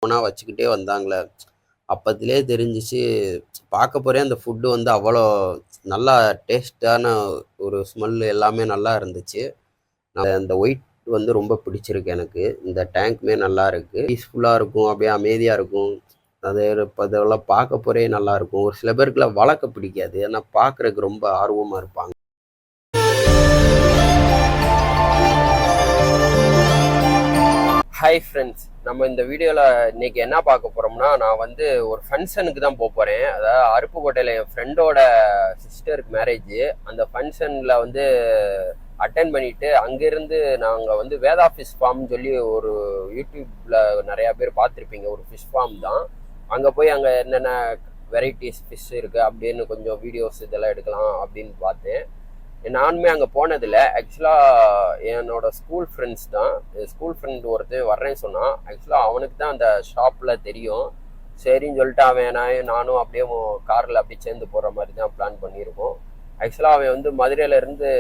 ஒவ்வொன்றா வச்சுக்கிட்டே வந்தாங்களே, அப்பத்திலே தெரிஞ்சிச்சு. பார்க்க போறே அந்த ஃபுட்டு வந்து அவ்வளோ நல்லா டேஸ்ட்டான ஒரு ஸ்மெல் எல்லாமே நல்லா இருந்துச்சு. அந்த ஒயிட் வந்து ரொம்ப பிடிச்சிருக்கு எனக்கு. இந்த டேங்க்குமே நல்லா இருக்கு. பீஸ்ஃபுல்லா இருக்கும். அப்படியே அமைதியா இருக்கும். அது அதெல்லாம் பார்க்க போறே நல்லாயிருக்கும். ஒரு சில பேருக்குலாம் வளர்க்க பிடிக்காது. ஏன்னா பார்க்குறதுக்கு ரொம்ப ஆர்வமா இருப்பாங்க. ஹாய் ஃப்ரெண்ட்ஸ், நம்ம இந்த வீடியோவில் இன்னைக்கு என்ன பார்க்க போகிறோம்னா, நான் வந்து ஒரு ஃபங்க்ஷனுக்கு தான் போகிறேன். அதாவது அருப்புக்கோட்டையில் என் ஃப்ரெண்டோட சிஸ்டருக்கு மேரேஜ். அந்த ஃபங்க்ஷனில் வந்து அட்டென்ட் பண்ணிட்டு அங்கேருந்து நாங்கள் வந்து வேதா ஃபிஷ் ஃபார்ம்னு சொல்லி ஒரு யூடியூப்பில் நிறையா பேர் பார்த்துருப்பீங்க. ஒரு ஃபிஷ் ஃபார்ம் தான். அங்கே போய் அங்கே என்னென்ன வெரைட்டிஸ் ஃபிஷ் இருக்குது அப்படின்னு கொஞ்சம் வீடியோஸ் இதெல்லாம் எடுக்கலாம் அப்படின்னு பார்த்தேன். நானுமே அங்கே போனதில்லை. ஆக்சுவலாக என்னோட ஸ்கூல் ஃப்ரெண்ட்ஸ் தான். ஸ்கூல் ஃப்ரெண்ட் ஒருத்தர் வர்றேன்னு சொன்னான். ஆக்சுவலாக அவனுக்கு தான் அந்த ஷாப்பில் தெரியும். சரின்னு சொல்லிட்டு அவன் நானும் அப்படியே காரில் அப்படியே சேர்ந்து போகிற மாதிரி தான் பிளான் பண்ணியிருக்கோம். ஆக்சுவலாக அவன் வந்து மதுரையிலேருந்து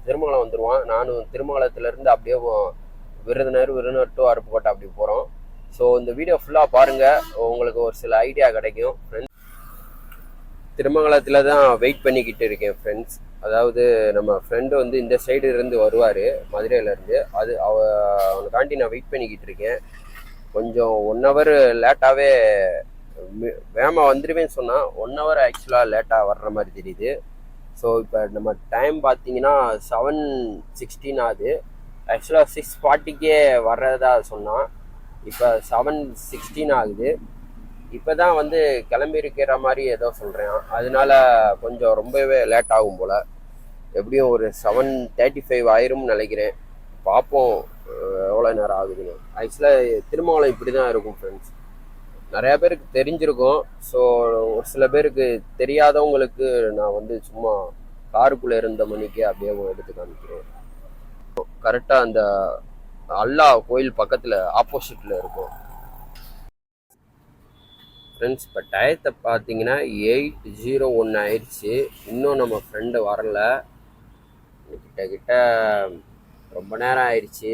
திருமங்கலம் வந்துடுவான். நானும் திருமங்கலத்துலேருந்து அப்படியே விருதுநர் டு அருப்புக்கோட்டை அப்படி போகிறோம். ஸோ இந்த வீடியோ ஃபுல்லாக பாருங்கள், உங்களுக்கு ஒரு சில ஐடியா கிடைக்கும். ஃப்ரெண்ட்ஸ், திருமங்கலத்தில் தான் வெயிட் பண்ணிக்கிட்டு இருக்கேன் ஃப்ரெண்ட்ஸ். அதாவது நம்ம ஃப்ரெண்டு வந்து இந்த சைடு இருந்து வருவார், மதுரையிலேருந்து. அவனுக்காண்டி நான் வெயிட் பண்ணிக்கிட்டு இருக்கேன். கொஞ்சம் 1 hour லேட்டாகவே வேகமாக வந்துடுவேன்னு சொன்னால் 1 hour ஆக்சுவலாக லேட்டாக வர்ற மாதிரி தெரியுது. ஸோ இப்போ நம்ம டைம் பார்த்தீங்கன்னா 7:16 ஆகுது. ஆக்சுவலாக 6:40க்கே வர்றதா சொன்னான். இப்போ 7:16 ஆகுது. இப்போ தான் வந்து கிளம்பியிருக்கிற மாதிரி ஏதோ சொல்கிறேன். அதனால கொஞ்சம் ரொம்பவே லேட் ஆகும் போல். எப்படியும் ஒரு 7:35 ஆயிரும்னு நினைக்கிறேன். பார்ப்போம் எவ்வளோ நேரம் ஆகுதுன்னு. ஆக்சுவலாக திருமங்கலம் இப்படி தான் இருக்கும் ஃப்ரெண்ட்ஸ். நிறையா பேருக்கு தெரிஞ்சிருக்கும். ஸோ ஒரு சில பேருக்கு தெரியாதவங்களுக்கு நான் வந்து சும்மா காருக்குள்ளே இருந்த மணிக்கு அப்படியே எடுத்து காமிக்கிறேன். கரெக்டாக அந்த அல்லா கோயில் பக்கத்தில் ஆப்போசிட்டில் இருக்கும் ஃப்ரெண்ட்ஸ். இப்போ டயத்தை பார்த்தீங்கன்னா 8:01 ஆயிடுச்சு. இன்னும் நம்ம ஃப்ரெண்டு வரல. கிட்ட ரொம்ப நேரம் ஆயிடுச்சு.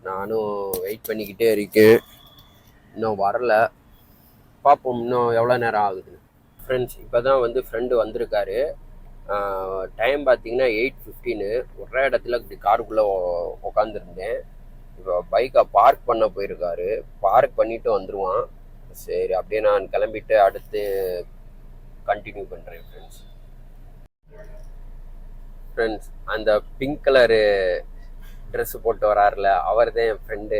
நானும் வெயிட் பண்ணிக்கிட்டே இருக்கேன். இன்னும் வரல. பார்ப்போம் இன்னும் எவ்வளோ நேரம் ஆகுதுன்னு. ஃப்ரெண்ட்ஸ், இப்போ தான் வந்து ஃப்ரெண்டு வந்திருக்காரு. டைம் பார்த்தீங்கன்னா 8:15. ஒரே இடத்துல இப்படி காருக்குள்ளே உக்காந்துருந்தேன். இப்போ பைக்கை பார்க் பண்ண போயிருக்காரு. பார்க் பண்ணிவிட்டு வந்துடுவான். சரி, அப்படியே நான் கிளம்பிட்டு அடுத்து கண்டினியூ பண்ணுறேன் ஃப்ரெண்ட்ஸ். அந்த பிங்க் கலரு ட்ரெஸ்ஸு போட்டு வராருல, அவர் தான் என் ஃப்ரெண்டு.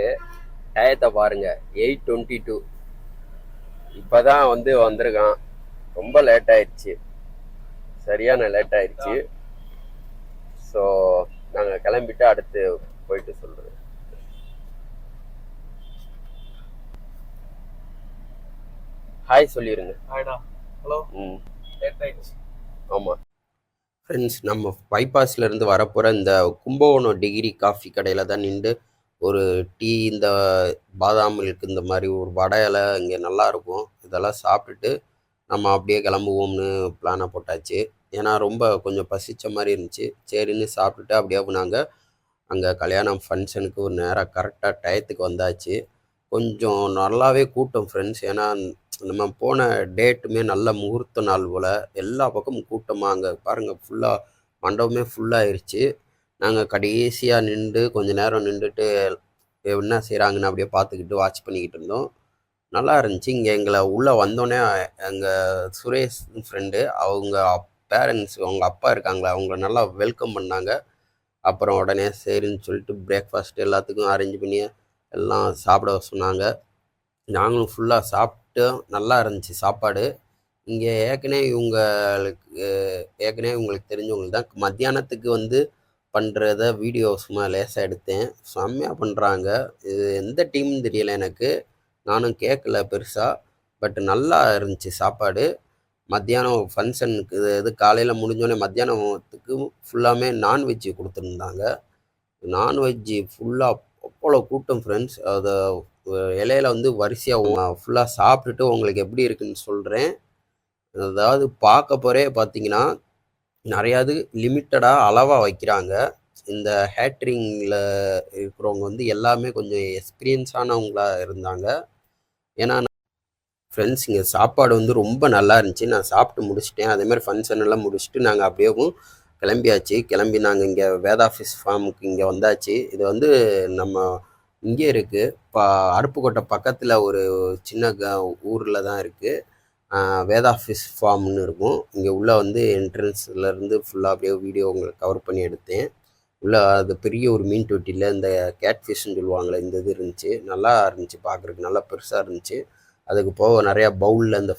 டயத்தை பாருங்கள், 8:22. இப்போ தான் வந்து வந்திருக்கான். ரொம்ப லேட் ஆயிடுச்சு, சரியான லேட் ஆயிடுச்சு. ஸோ நாங்கள் கிளம்பிட்டு அடுத்து போயிட்டு சொல்கிறேன். ஹாய் சொல்லிடுங்க. ஹாய்டா. ஹலோ. ஆமாம் ஃப்ரெண்ட்ஸ், நம்ம பைபாஸ்லேருந்து வரப்போகிற இந்த கும்பகோணம் டிகிரி காஃபி கடையில் தான் நின்று ஒரு டீ, இந்த பாதாம் மில்க், இந்த மாதிரி ஒரு வடை இலை இங்கே நல்லாயிருக்கும். இதெல்லாம் சாப்பிட்டுட்டு நம்ம அப்படியே கிளம்புவோம்னு பிளானை போட்டாச்சு. ஏன்னா ரொம்ப கொஞ்சம் பசித்த மாதிரி இருந்துச்சு. சரின்னு சாப்பிட்டுட்டு அப்படியே நாங்கள் அங்கே கல்யாணம் ஃபங்க்ஷனுக்கு ஒரு நேரம் கரெக்டாக டயத்துக்கு வந்தாச்சு. கொஞ்சம் நல்லாவே கூட்டம் ஃப்ரெண்ட்ஸ். ஏன்னா நம்ம போன டேட்டுமே நல்ல முகூர்த்த நாள் போல். எல்லா பக்கமும் கூட்டமாக அங்கே பாருங்கள், ஃபுல்லாக மண்டபமே ஃபுல்லாகிருச்சு. நாங்கள் கடைசியாக நின்று கொஞ்சம் நேரம் நின்றுட்டு என்ன செய்கிறாங்கன்னு அப்படியே பார்த்துக்கிட்டு வாட்ச் பண்ணிக்கிட்டு இருந்தோம். நல்லா இருந்துச்சு. இங்கே எங்களை உள்ளே வந்தோடனே எங்கள் சுரேஷ் ஃப்ரெண்டு அவங்க பேரண்ட்ஸ், அவங்க அப்பா இருக்காங்களா, அவங்கள நல்லா வெல்கம் பண்ணாங்க. அப்புறம் உடனே சரின்னு சொல்லிட்டு பிரேக்ஃபாஸ்ட் எல்லாத்துக்கும் அரேஞ்ச் பண்ணி எல்லாம் சாப்பிட சொன்னாங்க. நாங்களும் ஃபுல்லாக சாப்பிட்டு நல்லா இருந்துச்சு சாப்பாடு. இங்கே ஏற்கனவே உங்களுக்கு தெரிஞ்சவங்களுக்கு தான் மத்தியானத்துக்கு வந்து பண்ணுறத வீடியோ சும்மா லேசாக எடுத்தேன். செம்மையாக பண்ணுறாங்க. இது எந்த டீம்னு தெரியலை எனக்கு, நானும் கேட்கல பெருசாக. பட் நல்லா இருந்துச்சு சாப்பாடு. மத்தியானம் ஃபங்க்ஷனுக்கு இது காலையில் முடிஞ்சோடனே மத்தியானத்துக்கு ஃபுல்லாமே நான்வெஜ்ஜு கொடுத்துருந்தாங்க. நான்வெஜ்ஜு ஃபுல்லாக அவ்வளோ கூட்டம் ஃப்ரெண்ட்ஸ். அதை இலையில வந்து வரிசையாக ஃபுல்லாக சாப்பிட்டுட்டு உங்களுக்கு எப்படி இருக்குன்னு சொல்கிறேன். அதாவது பார்க்க போகிறே பார்த்தீங்கன்னா நிறையாது லிமிட்டடாக அளவாக வைக்கிறாங்க. இந்த ஹேட்ரிங்கில் இருக்கிறவங்க வந்து எல்லாமே கொஞ்சம் எக்ஸ்பீரியன்ஸானவங்களாக இருந்தாங்க. ஏன்னா ஃப்ரெண்ட்ஸ் இங்கே சாப்பாடு வந்து ரொம்ப நல்லா இருந்துச்சு. நான் சாப்பிட்டு முடிச்சிட்டேன். அதேமாதிரி ஃபங்க்ஷன் எல்லாம் முடிச்சுட்டு நாங்கள் அப்படியேவும் கிளம்பியாச்சு. கிளம்பி நாங்கள் இங்கே வேதா ஃபிஷ் ஃபார்முக்கு இங்கே வந்தாச்சு. இது வந்து நம்ம இங்கே இருக்குது. அருப்புக்கோட்டை பக்கத்தில் ஒரு சின்ன ஊரில் தான் இருக்குது. வேதா ஃபிஷ் ஃபார்ம்னு இருக்கும். இங்கே உள்ளே வந்து என்ட்ரன்ஸ்லேருந்து ஃபுல்லாக அப்படியே வீடியோ உங்களுக்கு கவர் பண்ணி எடுத்தேன். உள்ளே அது பெரிய ஒரு மீன் தொட்டியில் இந்த கேட் ஃபிஷ்ன்னு சொல்லுவாங்களே, இந்த இது இருந்துச்சு. நல்லா இருந்துச்சு பார்க்குறதுக்கு, நல்லா பெருசாக இருந்துச்சு. அதுக்கு போக நிறையா பவுலில் இந்த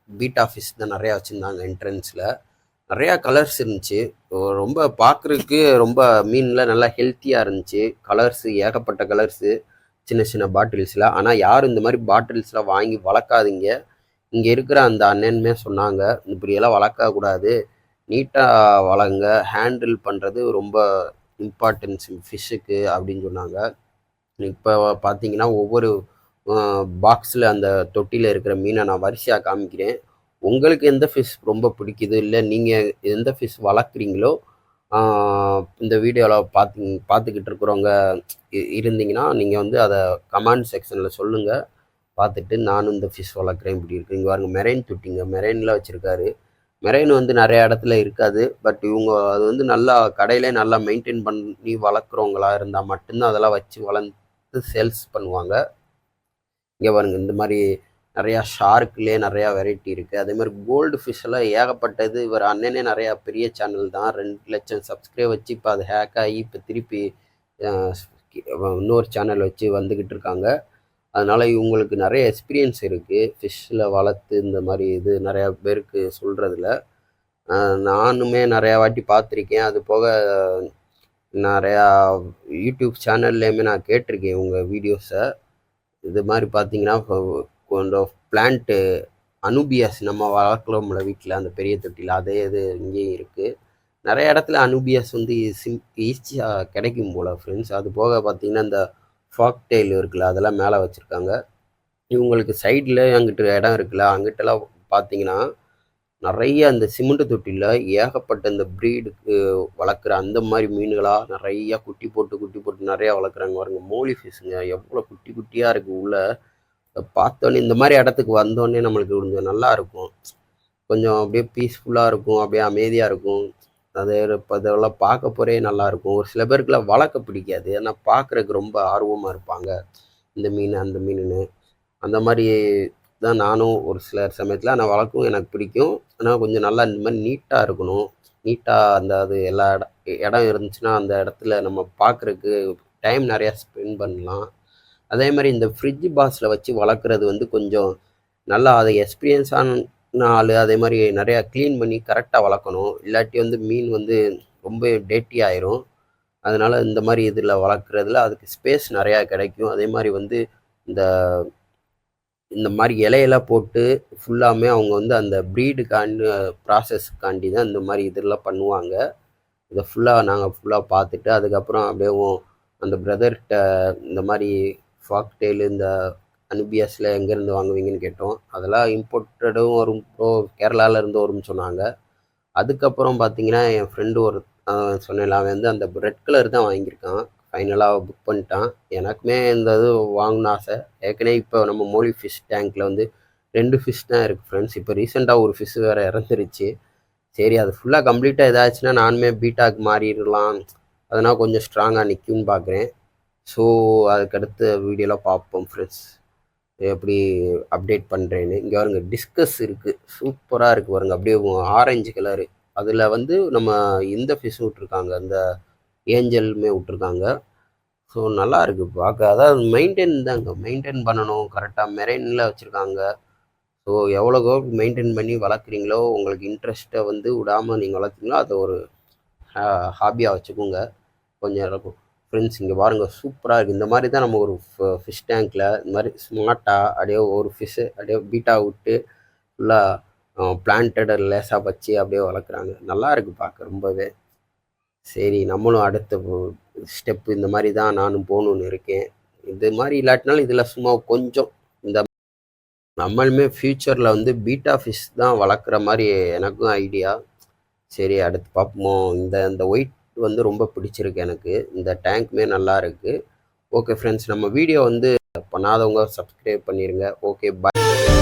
பீட்டா ஃபிஷ் தான் நிறையா வச்சுருந்தாங்க என்ட்ரன்ஸில். நிறையா கலர்ஸ் இருந்துச்சு. ரொம்ப பார்க்குறதுக்கு ரொம்ப மீனில் நல்லா ஹெல்த்தியாக இருந்துச்சு. கலர்ஸு ஏகப்பட்ட கலர்ஸு சின்ன சின்ன பாட்டில்ஸில். ஆனால் யாரும் இந்த மாதிரி பாட்டில்ஸில் வாங்கி வளர்க்காதீங்க. இங்கே இருக்கிற அந்த அண்ணனுமே சொன்னாங்க, இப்படியெல்லாம் வளர்க்கக்கூடாது, நீட்டாக வளங்க, ஹேண்டில் பண்ணுறது ரொம்ப இம்பார்ட்டன்ஸ் ஃபிஷ்ஷுக்கு அப்படின்னு சொன்னாங்க. இப்போ பார்த்தீங்கன்னா ஒவ்வொரு பாக்ஸில் அந்த தொட்டியில் இருக்கிற மீனை நான் வரிசையாக காமிக்கிறேன். உங்களுக்கு எந்த ஃபிஷ் ரொம்ப பிடிக்குது, இல்லை நீங்கள் எந்த ஃபிஷ் வளர்க்குறீங்களோ இந்த வீடியோவில் பார்த்துக்கிட்டு இருக்கிறவங்க இருந்தீங்கன்னா நீங்கள் வந்து அதை கமெண்ட் செக்ஷனில் சொல்லுங்கள். பார்த்துட்டு நானும் இந்த ஃபிஷ் வளர்க்குறேன் இப்படி இருக்குது. இங்கே பாருங்க மெரைன் தொட்டிங்க, மெரைனில் வச்சுருக்காரு. மெரைன் வந்து நிறைய இடத்துல இருக்காது. பட் இவங்க அது வந்து நல்லா கடையிலே நல்லா மெயின்டைன் பண்ணி வளர்க்குறவங்களா இருந்தால் மட்டும்தான் அதெல்லாம் வச்சு வளர்த்து சேல்ஸ் பண்ணுவாங்க. இங்கே பாருங்க இந்த மாதிரி நிறையா ஷார்க்லேயே நிறையா வெரைட்டி இருக்குது. அதே மாதிரி கோல்டு ஃபிஷ் எல்லாம் ஏகப்பட்டது. இவர் அண்ணனே நிறையா பெரிய சேனல் தான், 2 லட்சம் சப்ஸ்கிரைப் வச்சு இப்போ அது ஹேக் ஆகி இப்போ திருப்பி இன்னொரு சேனல் வச்சு வந்துக்கிட்டு இருக்காங்க. அதனால் இவங்களுக்கு நிறைய எக்ஸ்பீரியன்ஸ் இருக்குது ஃபிஷ்ஷில் வளர்த்து இந்த மாதிரி இது நிறையா பேருக்கு சொல்கிறதுல. நானுமே நிறையா வாட்டி பார்த்துருக்கேன். அது போக நிறையா யூடியூப் சேனல்லையுமே நான் கேட்டிருக்கேன் உங்கள் வீடியோஸை. இது மாதிரி பார்த்தீங்கன்னா கொஞ்சம் பிளான்ட்டு அனுபியாஸ் நம்ம வளர்க்கலாம்ல வீட்டில் அந்த பெரிய தொட்டியில், அதே இது இங்கேயும் இருக்குது. நிறைய இடத்துல அனுபியாஸ் வந்து ஈஸியாக கிடைக்கும் போல் ஃப்ரெண்ட்ஸ். அது போக பார்த்தீங்கன்னா இந்த ஃபாக் டெயில் இருக்குல்ல, அதெல்லாம் மேலே வச்சுருக்காங்க. இவங்களுக்கு சைடில் அங்கிட்ட இடம் இருக்குல்ல, அங்கிட்டலாம் பார்த்தீங்கன்னா நிறைய இந்த சிமெண்ட் தொட்டியில் ஏகப்பட்ட இந்த ப்ரீடுக்கு வளர்க்குற அந்த மாதிரி மீன்களாக நிறையா குட்டி போட்டு நிறையா வளர்க்குறாங்க. பாருங்க மோலி ஃபிஷ்ஷுங்க, எவ்வளோ குட்டி குட்டியாக இருக்குது உள்ள. பார்த்தோன்னே இந்த மாதிரி இடத்துக்கு வந்தோடனே நம்மளுக்கு கொஞ்சம் நல்லா இருக்கும், கொஞ்சம் அப்படியே பீஸ்ஃபுல்லாக இருக்கும், அப்படியே அமைதியாக இருக்கும். அது இப்போ இதெல்லாம் பார்க்க போகிறே நல்லாயிருக்கும். ஒரு சில பேருக்குலாம் வளர்க்க பிடிக்காது, ஏன்னா பார்க்குறதுக்கு ரொம்ப ஆர்வமாக இருப்பாங்க, இந்த மீன் அந்த மீனுன்னு. அந்த மாதிரி தான் நானும் ஒரு சில சமயத்தில் நான் வளர்க்கவும் எனக்கு பிடிக்கும். ஆனால் கொஞ்சம் நல்லா இந்த மாதிரி நீட்டாக இருக்கணும். நீட்டாக அந்த அது எல்லா இடம் இருந்துச்சுன்னா அந்த இடத்துல நம்ம பார்க்குறதுக்கு டைம் நிறையா ஸ்பெண்ட் பண்ணலாம். அதே மாதிரி இந்த ஃப்ரிட்ஜ் பாக்ஸில் வச்சு வளர்க்குறது வந்து கொஞ்சம் நல்லா அதை எக்ஸ்பீரியன்ஸான ஆள் அதே மாதிரி நிறையா க்ளீன் பண்ணி கரெக்டாக வளர்க்கணும். இல்லாட்டி வந்து மீன் வந்து ரொம்ப டேட்டி ஆயிரும். அதனால் இந்த மாதிரி இதில் வளர்க்குறதுல அதுக்கு ஸ்பேஸ் நிறையா கிடைக்கும். அதே மாதிரி வந்து இந்த மாதிரி இலையெல்லாம் போட்டு ஃபுல்லாமே அவங்க வந்து அந்த ப்ரீடுக்காண்டி ப்ராசஸ்க்காண்டி தான் இந்த மாதிரி இதெல்லாம் பண்ணுவாங்க. இதை நாங்கள் பார்த்துட்டு அதுக்கப்புறம் அப்படியே அந்த பிரதர்கிட்ட இந்த மாதிரி ஃபாக் டெயில் இந்த அனுபியாஸில் எங்கேருந்து வாங்குவீங்கன்னு கேட்டோம். அதெல்லாம் இம்போர்ட்டடும் வரும், கேரளாவிலேருந்து வரும்னு சொன்னாங்க. அதுக்கப்புறம் பார்த்தீங்கன்னா என் ஃப்ரெண்டு ஒரு சொன்னேன், அவன் வந்து அந்த ரெட் கலர் தான் வாங்கியிருக்கான். ஃபைனலாக புக் பண்ணிட்டான். எனக்குமே இந்த இது வாங்கணும்னு ஆசை. ஏற்கனவே இப்போ நம்ம மோலி ஃபிஷ் டேங்க்கில் வந்து 2 ஃபிஷ் தான் இருக்குது ஃப்ரெண்ட்ஸ். இப்போ ரீசெண்டாக ஒரு ஃபிஷ் வேறு இறந்துருச்சு. சரி அது ஃபுல்லாக கம்ப்ளீட்டாக இதாச்சுன்னா நானுமே பீட்டாக்கு மாறிடலாம், அதனால் கொஞ்சம் ஸ்ட்ராங்காக நிற்கும்னு பார்க்குறேன். ஸோ அதுக்கடுத்த வீடியோவில் பார்ப்போம் ஃப்ரெண்ட்ஸ், எப்படி அப்டேட் பண்ணுறேன்னு. இங்கே பாருங்க டிஸ்கஸ் இருக்குது, சூப்பராக இருக்குது பாருங்க, அப்படியே ஆரஞ்சு கலரு. அதில் வந்து நம்ம இந்த ஃபிஷ் விட்ருக்காங்க, அந்த ஏஞ்சலுமே விட்ருக்காங்க. ஸோ நல்லா இருக்குது பார்க்க. அதாவது மெயின்டைன் பண்ணணும் கரெக்டாக. மெரைனில் வச்சுருக்காங்க. ஸோ எவ்வளோக்கோ மெயின்டைன் பண்ணி வளர்க்குறீங்களோ, உங்களுக்கு இன்ட்ரெஸ்ட்டை வந்து விடாமல் நீங்கள் வளர்க்குறீங்களோ அதை ஒரு ஹாபியாக வச்சுக்கோங்க. கொஞ்சம் இருக்கும் ஃப்ரெண்ட்ஸ். இங்கே பாருங்கள் சூப்பராக இருக்குது. இந்த மாதிரி தான் நம்ம ஒரு ஃபிஷ் டேங்க்கில் இந்த மாதிரி ஸ்மார்ட்டாக அப்படியே ஒரு ஃபிஷ்ஷு அப்படியே பீட்டா விட்டு ஃபுல்லாக பிளான்டட் லேசாக வச்சு அப்படியே வளர்க்குறாங்க. நல்லா இருக்குது பார்க்க ரொம்பவே. சரி நம்மளும் அடுத்த ஸ்டெப்பு இந்த மாதிரி தான் நானும் போகணுன்னு இருக்கேன். இது மாதிரி இல்லாட்டினாலும் இதில் சும்மா கொஞ்சம் இந்த நம்மளுமே ஃப்யூச்சரில் வந்து பீட்டா ஃபிஷ் தான் வளர்க்குற மாதிரி எனக்கும் ஐடியா. சரி அடுத்து பார்ப்போம். இந்த ஒயிட் வந்து ரொம்ப பிடிச்சிருக்கு எனக்கு. இந்த டேங்க்குமே நல்லா இருக்குது. ஓகே ஃப்ரெண்ட்ஸ், நம்ம வீடியோ வந்து பண்ணாதவங்க சப்ஸ்கிரைப் பண்ணிடுங்க. ஓகே, பாய்.